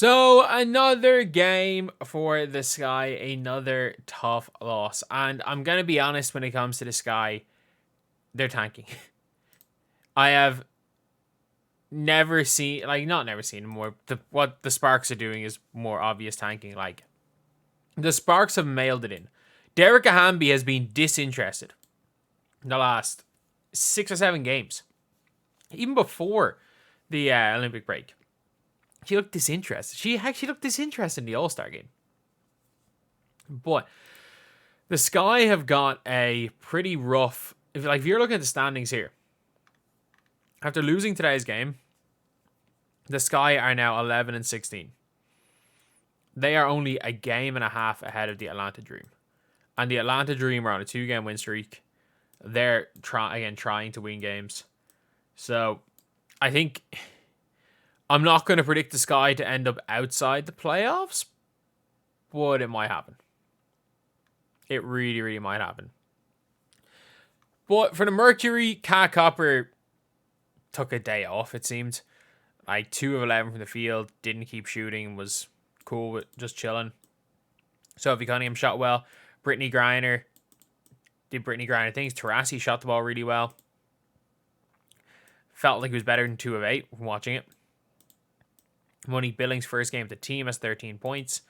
So another game for the Sky, another tough loss. And I'm going to be honest when it comes to the Sky, they're tanking. I have never seen, not never seen more. What the Sparks are doing is more obvious tanking. Like, the Sparks have mailed it in. Derek Ahambi has been disinterested in the last 6 or 7 games. Even before the Olympic break. She looked disinterested. She actually looked disinterested in the All-Star game. But the Sky have got a pretty rough... If you're looking at the standings here, after losing today's game, the Sky are now 11 and 16. They are only a game and a half ahead of the Atlanta Dream. And the Atlanta Dream are on a 2-game win streak. They're trying to win games. So, I think... I'm not going to predict the Sky to end up outside the playoffs, but it might happen. It really, really might happen. But for the Mercury, Kat Copper took a day off, it seemed. 2 of 11 from the field, didn't keep shooting, was cool with just chilling. Sophie Cunningham shot well. Brittany Griner did Brittany Griner things. Taurasi shot the ball really well. Felt like it was better than 2 of 8 from watching it. Monique Billings' first game with the team has 13 points.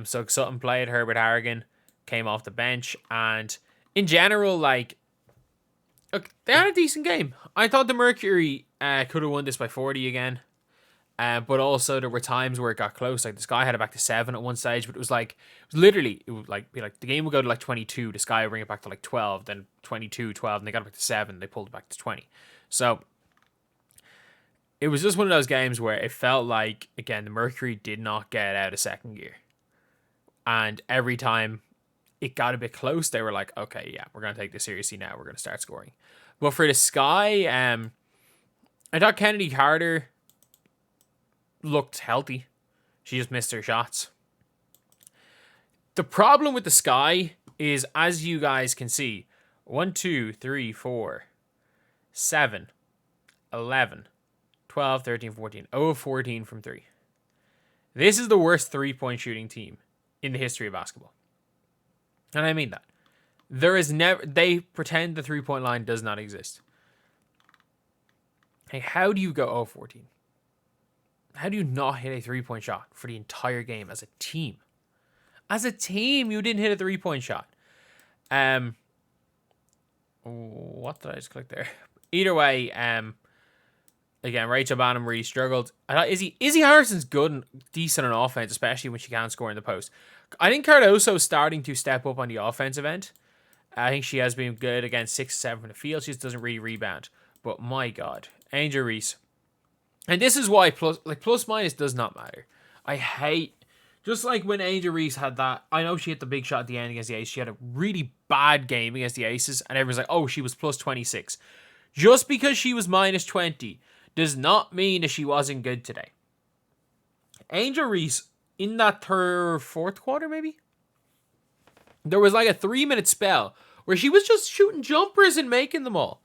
So Sutton played. Herbert Harrigan came off the bench. And in general, they had a decent game. I thought the Mercury could have won this by 40 again. But also there were times where it got close. Like the Sky had it back to 7 at one stage. But it was literally, it would be the game would go to 22. The Sky would bring it back to 12. Then 22, 12. And they got it back to 7. They pulled it back to 20. So... it was just one of those games where it felt like, again, the Mercury did not get out of second gear. And every time it got a bit close, they were like, okay, yeah, we're going to take this seriously now. We're going to start scoring. But for the Sky, I thought Kennedy Carter looked healthy. She just missed her shots. The problem with the Sky is, as you guys can see, 1, 2, 3, 4, 7, 11... 12, 13, 14. 0 of 14 from 3. This is the worst 3-point shooting team in the history of basketball. And I mean that. There is never... They pretend the 3-point line does not exist. Hey, how do you go 0 of 14? How do you not hit a 3-point shot for the entire game as a team? As a team, you didn't hit a 3-point shot. What did I just click there? Either way, again, Rachel Banham really struggled. I thought Izzy Harrison's good and decent on offense, especially when she can't score in the post. I think Cardoso's starting to step up on the offensive end. I think she has been good against 6 7 from the field. She just doesn't really rebound. But my God, Angel Reese. And this is why plus minus does not matter. I hate, just like when Angel Reese had that, I know she hit the big shot at the end against the Aces. She had a really bad game against the Aces. And everyone's like, oh, she was plus 26. Just because she was minus 20 does not mean that she wasn't good today. Angel Reese, in that fourth quarter, maybe? There was a 3-minute spell where she was just shooting jumpers and making them all.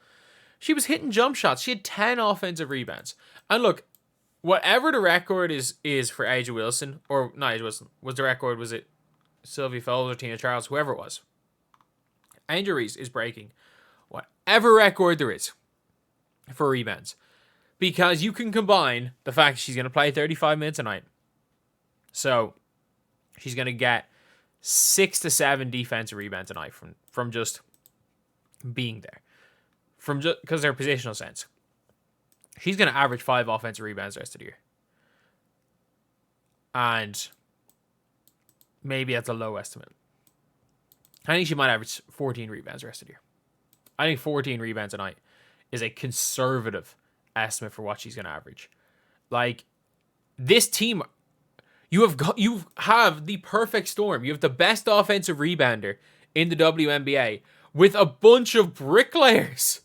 She was hitting jump shots. She had 10 offensive rebounds. And look, whatever the record is for Aja Wilson, or not Aja Wilson, was the record, was it Sylvia Fowles or Tina Charles, whoever it was. Angel Reese is breaking whatever record there is for rebounds. Because you can combine the fact she's going to play 35 minutes a night. So, she's going to get 6 to 7 defensive rebounds a night from just being there. Because of her positional sense. She's going to average 5 offensive rebounds the rest of the year. And maybe that's a low estimate. I think she might average 14 rebounds the rest of the year. I think 14 rebounds a night is a conservative estimate for what she's going to average. This team, you have the perfect storm. You have the best offensive rebounder in the WNBA with a bunch of bricklayers.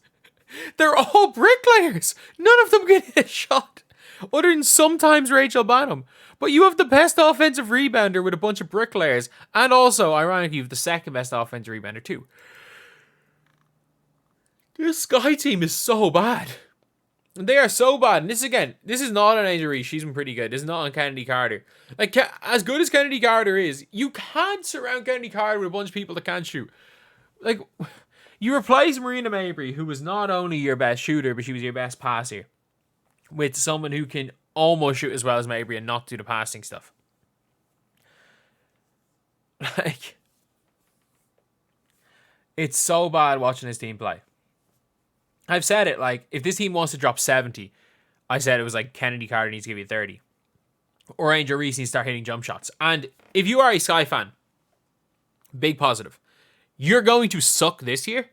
They're all bricklayers. None of them can hit a shot, other than sometimes Rachel Banham. But you have the best offensive rebounder with a bunch of bricklayers, and also, ironically, you have the second best offensive rebounder too. This Sky team is so bad. They are so bad. And this is not on Angel Reese. She's been pretty good. This is not on Kennedy Carter. Like, as good as Kennedy Carter is, you can't surround Kennedy Carter with a bunch of people that can't shoot. Like, you replace Breanna Mabry, who was not only your best shooter, but she was your best passer, with someone who can almost shoot as well as Mabry and not do the passing stuff. Like, it's so bad watching this team play. I've said it, like, if this team wants to drop 70, I said it was like Kennedy Carter needs to give you 30. Or Angel Reese needs to start hitting jump shots. And if you are a Sky fan, big positive. You're going to suck this year,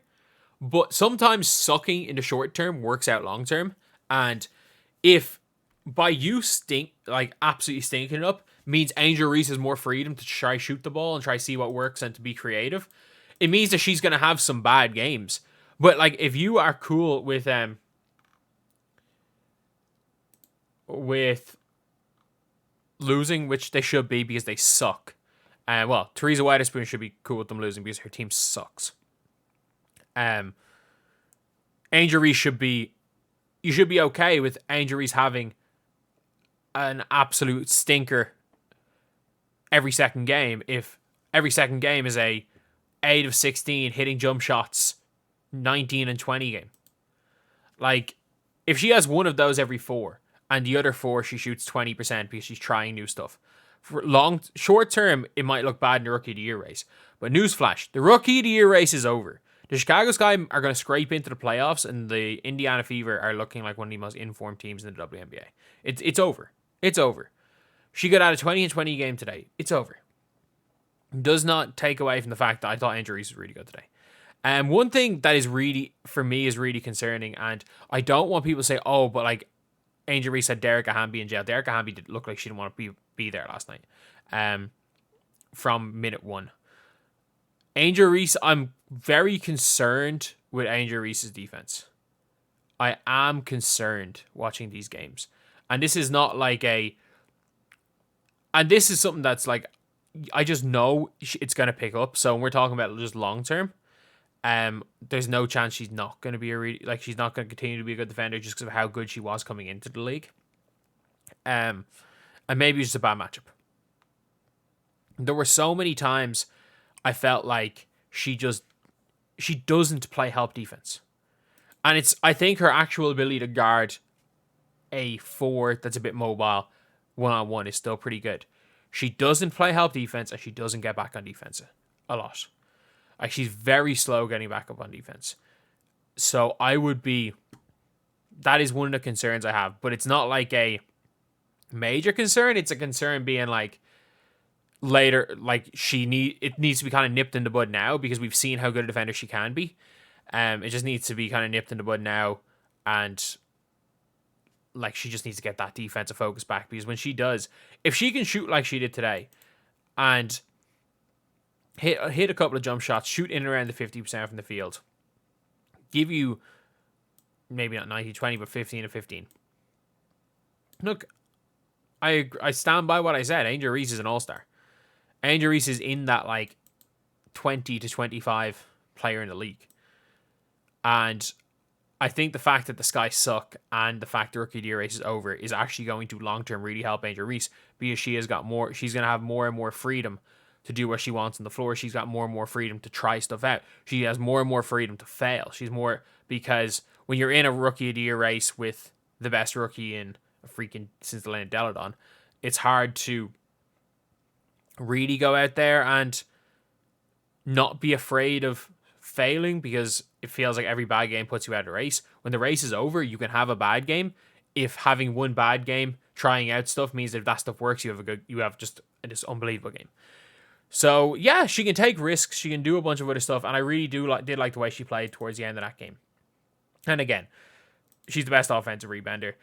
but sometimes sucking in the short term works out long term. And if by you absolutely stinking it up means Angel Reese has more freedom to try shoot the ball and try see what works and to be creative, it means that she's going to have some bad games. But, like, if you are cool with losing, which they should be because they suck. Teresa Weatherspoon should be cool with them losing because her team sucks. Angel Reese you should be okay with Angel Reese having an absolute stinker every second game if every second game is a 8 of 16 hitting jump shots 19 and 20 game. Like, if she has one of those every 4 and the other 4 she shoots 20% because she's trying new stuff. For short term, it might look bad in the Rookie of the Year race. But newsflash, the Rookie of the Year race is over. The Chicago Sky are going to scrape into the playoffs, and the Indiana Fever are looking like one of the most informed teams in the WNBA. It's over. It's over. She got out a 20 and 20 game today. It's over. Does not take away from the fact that I thought Angel Reese was really good today. One thing that is really, for me, is really concerning, and I don't want people to say, oh, but like Angel Reese had Derek Hamby in jail. Derek Hamby did look like she didn't want to be there last night. From minute 1. Angel Reese, I'm very concerned with Angel Reese's defense. I am concerned watching these games. And this is not like and this is something that's like, I just know it's going to pick up. So when we're talking about just long term, there's no chance she's not going to be she's not going to continue to be a good defender just because of how good she was coming into the league. And maybe it's just a bad matchup. There were so many times I felt like she doesn't play help defense. And I think her actual ability to guard a 4 that's a bit mobile one-on-one is still pretty good. She doesn't play help defense, and she doesn't get back on defense a lot. Like, she's very slow getting back up on defense. So that is one of the concerns I have. But it's not like a major concern. It's a concern being like later, like it needs to be kind of nipped in the bud now because we've seen how good a defender she can be. It just needs to be kind of nipped in the bud now, and like she just needs to get that defensive focus back, because when she does, if she can shoot like she did today and hit a couple of jump shots, shoot in around the 50% from the field, give you maybe not 90-20, but 15-15. Look, I stand by what I said. Angel Reese is an all-star. Angel Reese is in that like 20 to 25 player in the league. And I think the fact that the Sky suck and the fact the Rookie of the Year race is over is actually going to long-term really help Angel Reese, because she's going to have more and more freedom to do what she wants on the floor. She's got more and more freedom to try stuff out. She has more and more freedom to fail. Because when you're in a Rookie of the Year race with the best rookie in since the Lane Deladon, it's hard to really go out there and not be afraid of failing, because it feels like every bad game puts you out of the race. When the race is over, you can have a bad game. If having one bad game, trying out stuff, means that if that stuff works, you have just this unbelievable game. So yeah, she can take risks. She can do a bunch of other stuff, and I really did like the way she played towards the end of that game. And again, she's the best offensive rebounder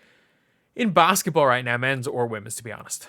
in basketball right now, men's or women's, to be honest.